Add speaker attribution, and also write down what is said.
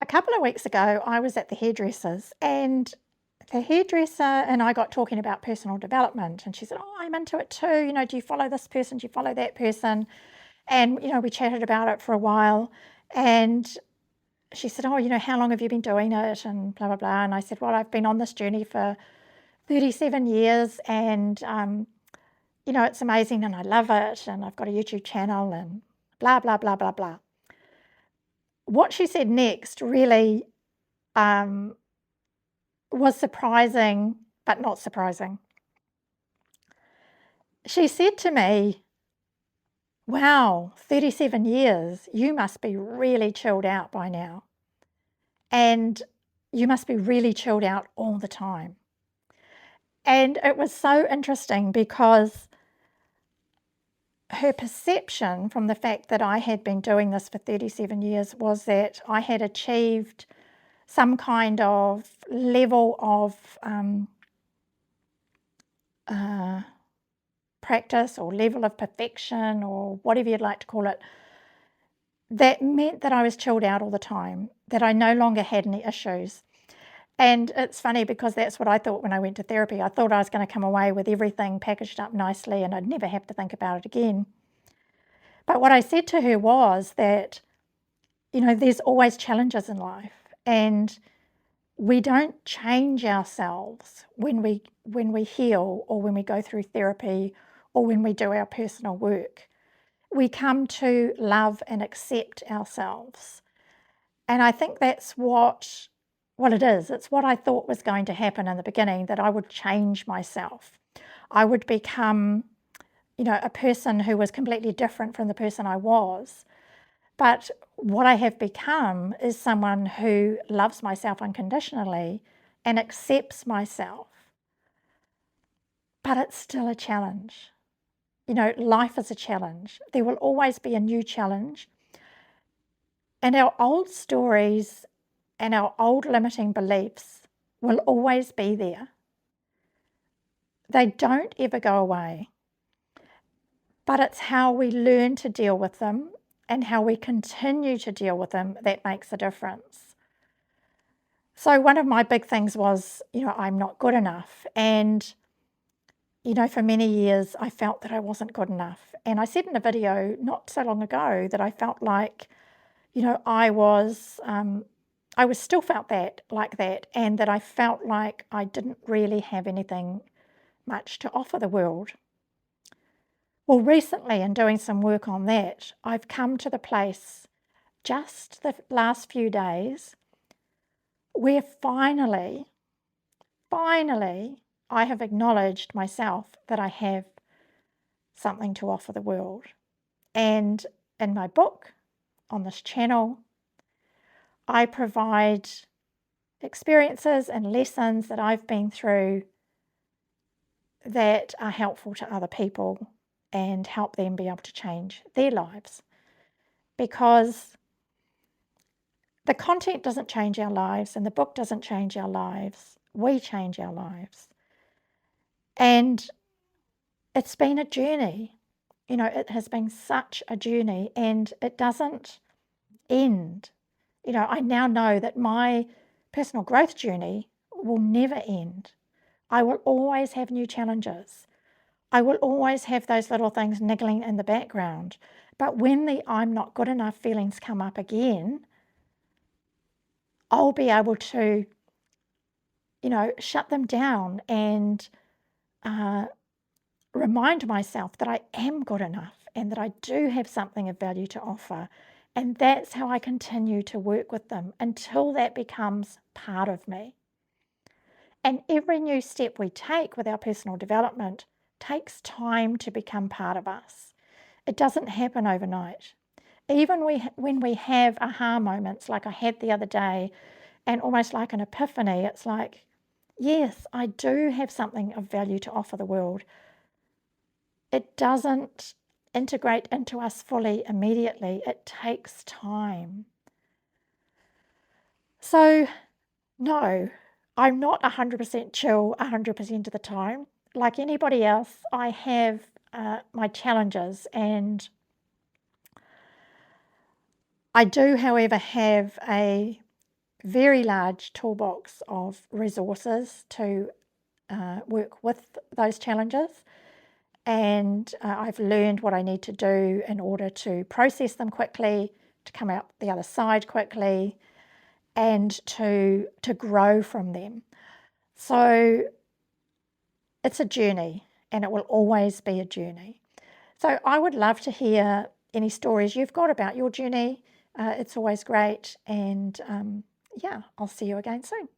Speaker 1: A couple of weeks ago, I was at the hairdresser's, and the hairdresser and I got talking about personal development, and she said, "Oh, I'm into it too. Do you follow this person? Do you follow that person?" And, we chatted about it for a while, and she said, "Oh, how long have you been doing it?" And blah, blah, blah. And I said, "Well, I've been on this journey for 37 years, and, it's amazing, and I love it, and I've got a YouTube channel, and blah, blah, blah, blah, blah." What she said next really um, was surprising, but not surprising. She said to me, "Wow, 37 years, you must be really chilled out by now. And you must be really chilled out all the time." And it was so interesting because her perception from the fact that I had been doing this for 37 years was that I had achieved some kind of level of practice or level of perfection or whatever you'd like to call it, that meant that I was chilled out all the time, that I no longer had any issues. And it's funny because that's what I thought when I went to therapy. I thought I was going to come away with everything packaged up nicely and I'd never have to think about it again. But what I said to her was that, there's always challenges in life, and we don't change ourselves when we heal or when we go through therapy or when we do our personal work. We come to love and accept ourselves. And I think that's what it is. It's what I thought was going to happen in the beginning, that I would change myself. I would become, a person who was completely different from the person I was. But what I have become is someone who loves myself unconditionally and accepts myself. But it's still a challenge. Life is a challenge. There will always be a new challenge. And our old stories and our old limiting beliefs will always be there. They don't ever go away. But it's how we learn to deal with them and how we continue to deal with them that makes a difference. So one of my big things was, I'm not good enough. And, for many years, I felt that I wasn't good enough. And I said in a video not so long ago that I felt like, I still felt like that, and that I felt like I didn't really have anything much to offer the world. Well, recently, in doing some work on that, I've come to the place just the last few days where finally, I have acknowledged myself that I have something to offer the world. And in my book, on this channel, I provide experiences and lessons that I've been through that are helpful to other people and help them be able to change their lives. Because the content doesn't change our lives and the book doesn't change our lives. We change our lives. And it's been a journey. It has been such a journey, and it doesn't end. I now know that my personal growth journey will never end. I will always have new challenges. I will always have those little things niggling in the background. But when the I'm not good enough feelings come up again, I'll be able to, shut them down and remind myself that I am good enough and that I do have something of value to offer. And that's how I continue to work with them until that becomes part of me. And every new step we take with our personal development takes time to become part of us. It doesn't happen overnight. Even when we have aha moments like I had the other day, and almost like an epiphany, it's like, yes, I do have something of value to offer the world. It doesn't integrate into us fully immediately. It takes time. So, no, I'm not 100% chill 100% of the time. Like anybody else, I have my challenges, and I do, however, have a very large toolbox of resources to work with those challenges. And I've learned what I need to do in order to process them quickly, to come out the other side quickly, and to grow from them. So it's a journey, and it will always be a journey. So I would love to hear any stories you've got about your journey. It's always great. And yeah, I'll see you again soon.